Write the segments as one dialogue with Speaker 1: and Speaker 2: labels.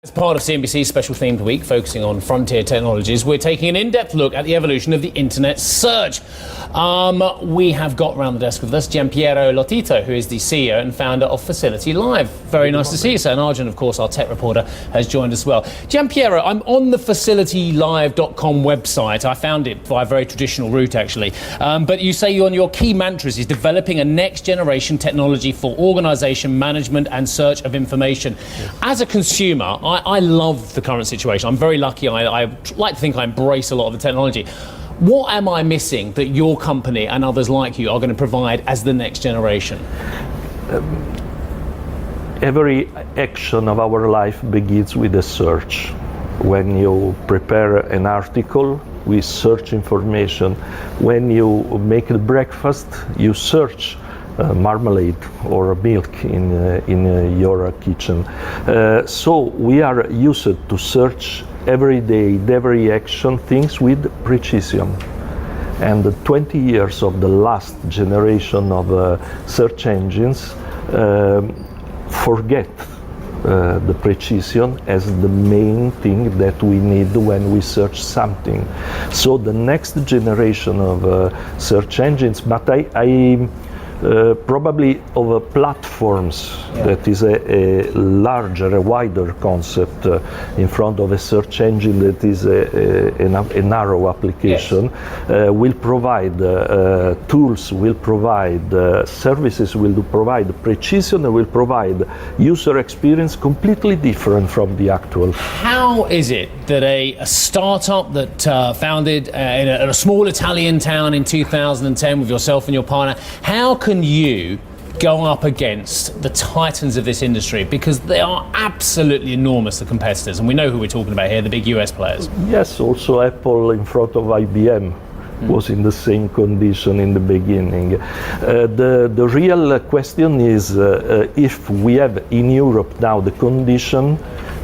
Speaker 1: As part of CNBC's special themed week focusing on frontier technologies, we're taking an in-depth look at the evolution of the internet search. We have got around the desk with us Gianpiero Lotito, who is the CEO and founder of FacilityLive. Very nice to see you, sir. And Arjun, of course, our tech reporter, has joined as well. Gianpiero, I'm on the FacilityLive.com website. I found it by a very traditional route, actually. But you say one of your key mantras is developing a next-generation technology for organisation, management and search of information. Yeah. As a consumer, I love the current situation. I'm very lucky. I like to think I embrace a lot of the technology. What am I missing that your company and others like you are going to provide as the next generation?
Speaker 2: Every action of our life begins with a search. When you prepare an article, we search information. When you make a breakfast, you search marmalade or milk in your kitchen. So we are used to search every day, every action, things with precision. And the 20 years of the last generation of search engines forget the precision as the main thing that we need when we search something. So the next generation of search engines, but I probably of platforms, that is a larger, a wider concept in front of a search engine that is a narrow application. Yes. Will provide tools, will provide services, will provide precision, will provide user experience completely different from the actual.
Speaker 1: How is it that a startup that founded in a small Italian town in 2010 with yourself and your partner, how can you go up against the titans of this industry, because they are absolutely enormous, the competitors, and we know who we're talking about here, the big US players?
Speaker 2: Yes, also Apple in front of IBM was in the same condition in the beginning. The real question is if we have in Europe now the condition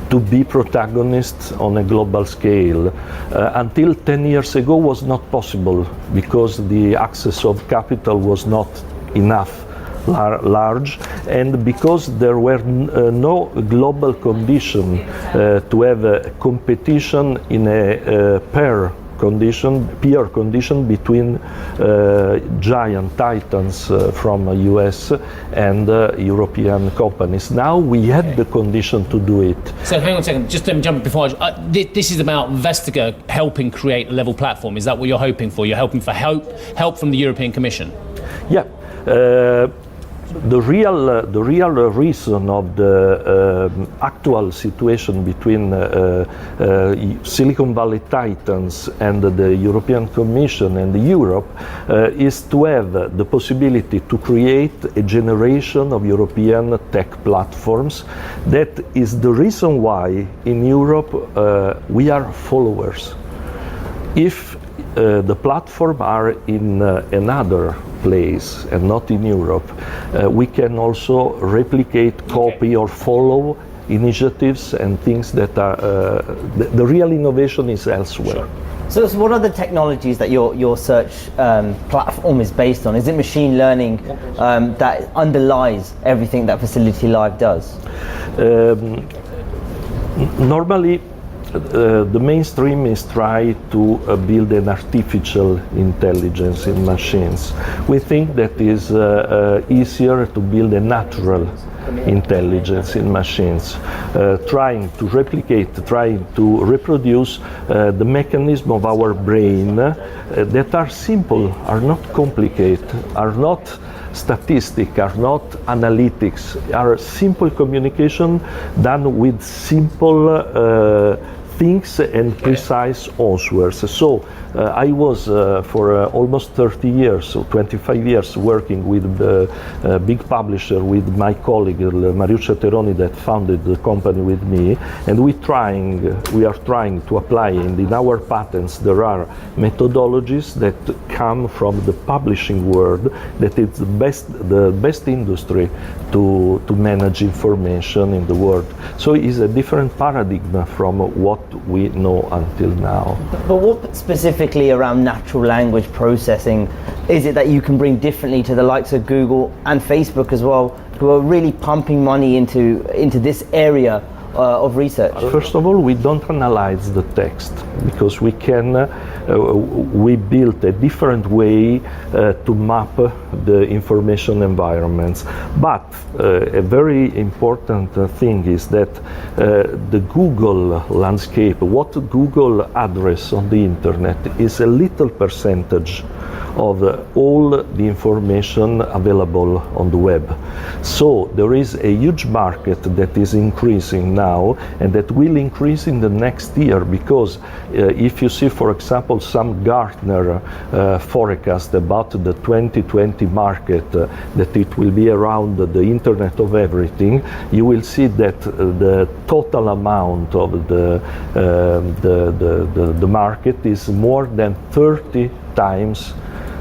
Speaker 2: to be protagonists on a global scale. Until 10 years ago was not possible because the access of capital was not enough large, and because there were no global condition to have a competition in a peer condition between giant titans from US and European companies. Now we had the condition to do it.
Speaker 1: So hang on a second, just jump before this is about Vestager helping create a level platform. Is that what you're hoping for? You're hoping for help from the European Commission?
Speaker 2: Yeah. The real reason of the actual situation between Silicon Valley titans and the European Commission and Europe is to have the possibility to create a generation of European tech platforms. That is the reason why in Europe we are followers. If the platform are in another place and not in Europe, we can also replicate, copy or follow initiatives and things that are the real innovation is elsewhere.
Speaker 3: Sure. So what are the technologies that your search platform is based on? Is it machine learning that underlies everything that FacilityLive does?
Speaker 2: Normally the mainstream is try to build an artificial intelligence in machines. We think that is easier to build a natural intelligence in machines, trying to replicate, trying to reproduce the mechanism of our brain that are simple, are not complicated, are not statistic, are not analytics, are simple communication done with simple things and precise answers. So I was for almost 30 years, so 25 years working with a big publisher with my colleague Mariuccia Teroni that founded the company with me, and we are trying to apply, and in our patents there are methodologies that come from the publishing world, that it's the best industry to manage information in the world. So it's a different paradigm from what we know until now.
Speaker 3: But what specifically around natural language processing is it that you can bring differently to the likes of Google and Facebook as well, who are really pumping money into this area of research?
Speaker 2: First of all, we don't analyze the text because we can. We built a different way to map the information environments. But a very important thing is that the Google landscape, what Google address on the internet, is a little percentage of all the information available on the web. So there is a huge market that is increasing now and that will increase in the next year, because if you see, for example, some Gartner forecast about the 2020 market, that it will be around the Internet of Everything, you will see that the total amount of the market is more than 30 times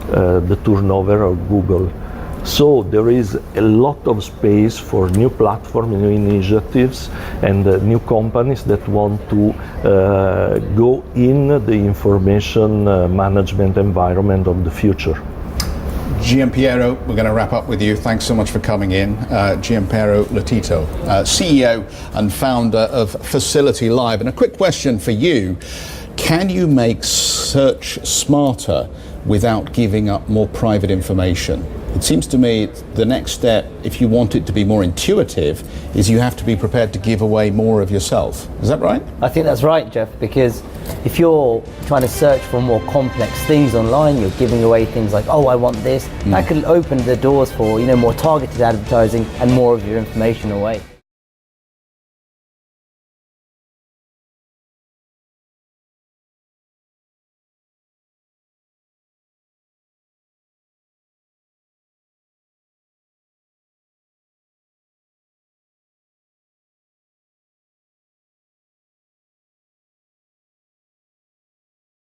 Speaker 2: the turnover of Google. So there is a lot of space for new platforms, new initiatives, and new companies that want to go in the information management environment of the future.
Speaker 4: Gianpiero, we're going to wrap up with you. Thanks so much for coming in. Gianpiero Lotito, CEO and founder of FacilityLive. And a quick question for you. Can you make search smarter without giving up more private information? It seems to me the next step, if you want it to be more intuitive, is you have to be prepared to give away more of yourself. Is that right?
Speaker 3: I think that's right, Jeff, because if you're trying to search for more complex things online, you're giving away things like, oh, I want this. That could open the doors for, more targeted advertising and more of your information away.